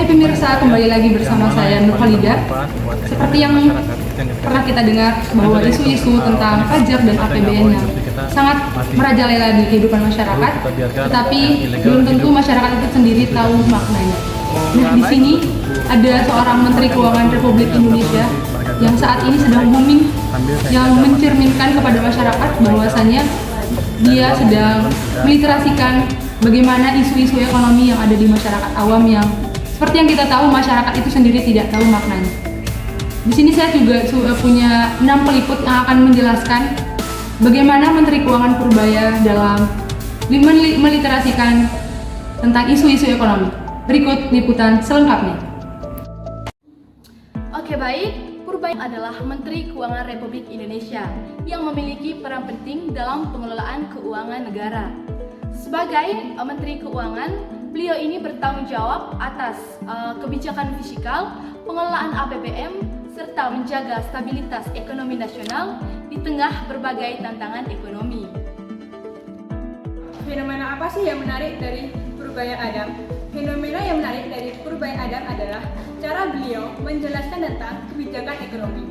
pemirsa, kembali lagi bersama saya Nur Khalida. Seperti yang pernah kita dengar bahwa isu-isu tentang pajak dan APBN yang sangat merajalela di kehidupan masyarakat, tetapi belum tentu masyarakat itu sendiri tahu maknanya. Nah, di sini ada seorang Menteri Keuangan Republik Indonesia yang saat ini sedang booming, yang mencerminkan kepada masyarakat bahwasannya dia sedang meliterasikan bagaimana isu-isu ekonomi yang ada di masyarakat awam yang seperti yang kita tahu masyarakat itu sendiri tidak tahu maknanya. Di sini saya juga punya 6 peliput yang akan menjelaskan bagaimana Menteri Keuangan Purbaya dalam meliterasikan tentang isu-isu ekonomi. Berikut liputan selengkapnya. Oke, baik. Purbaya adalah Menteri Keuangan Republik Indonesia yang memiliki peran penting dalam pengelolaan keuangan negara. Sebagai Menteri Keuangan, beliau ini bertanggung jawab atas kebijakan fiskal, pengelolaan APBN, serta menjaga stabilitas ekonomi nasional di tengah berbagai tantangan ekonomi. Fenomena apa sih yang menarik dari Purbaya Adam? Fenomena yang menarik dari Purbaya Adam adalah cara beliau menjelaskan tentang kebijakan ekonomi.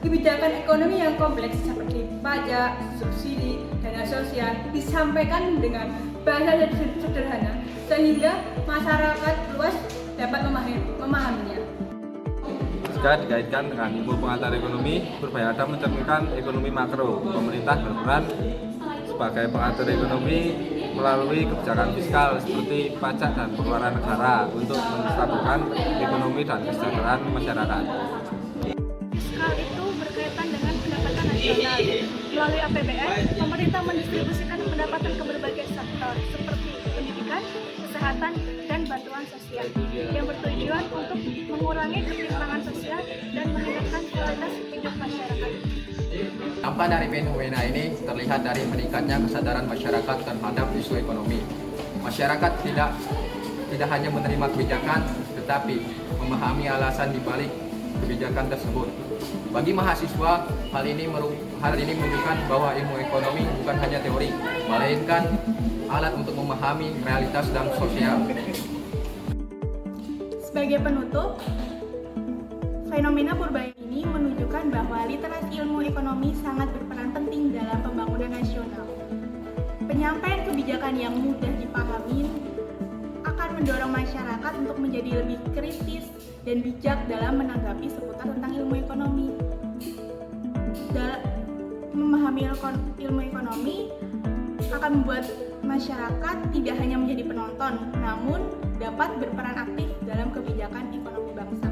Kebijakan ekonomi yang kompleks seperti pajak, subsidi, dana sosial disampaikan dengan bahasa yang sederhana sehingga masyarakat luas dapat memahaminya. Jika dikaitkan dengan ilmu pengantar ekonomi, Purbaya Adam mencerminkan ekonomi makro. Pemerintah berperan sebagai pengatur ekonomi melalui kebijakan fiskal seperti pajak dan pengeluaran negara untuk menstabilkan ekonomi dan kesejahteraan masyarakat. Fiskal itu berkaitan dengan pendapatan nasional. Melalui APBN, pemerintah mendistribusikan pendapatan ke berbagai sektor seperti pendidikan, kesehatan, dan bantuan sosial yang bertujuan untuk mengurangi ketimpangan sosial dan meningkatkan kualitas hidup masyarakat. Dampak dari fenomena ini terlihat dari meningkatnya kesadaran masyarakat terhadap isu ekonomi. Masyarakat tidak hanya menerima kebijakan, tetapi memahami alasan di balik kebijakan tersebut. Bagi mahasiswa, hal ini menunjukkan bahwa ilmu ekonomi bukan hanya teori, melainkan alat untuk memahami realitas dan sosial. Sebagai penutup, fenomena Purbaya ini menunjukkan bahwa literasi ilmu ekonomi sangat berperan penting dalam pembangunan nasional. Penyampaian kebijakan yang mudah dipahami akan mendorong masyarakat untuk menjadi lebih kritis dan bijak dalam menanggapi seputar tentang ilmu ekonomi. Dalam memahami ilmu ekonomi akan membuat masyarakat tidak hanya menjadi penonton, namun dapat berperan aktif dalam kebijakan ekonomi bangsa.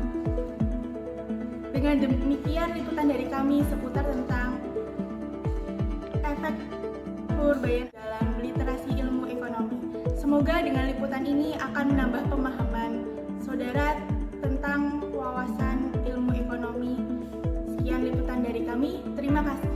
Dengan demikian, liputan dari kami seputar tentang efek Purbaya dalam literasi ilmu ekonomi. Semoga dengan liputan ini akan menambah pemahaman saudara tentang wawasan ilmu ekonomi. Sekian liputan dari kami, terima kasih.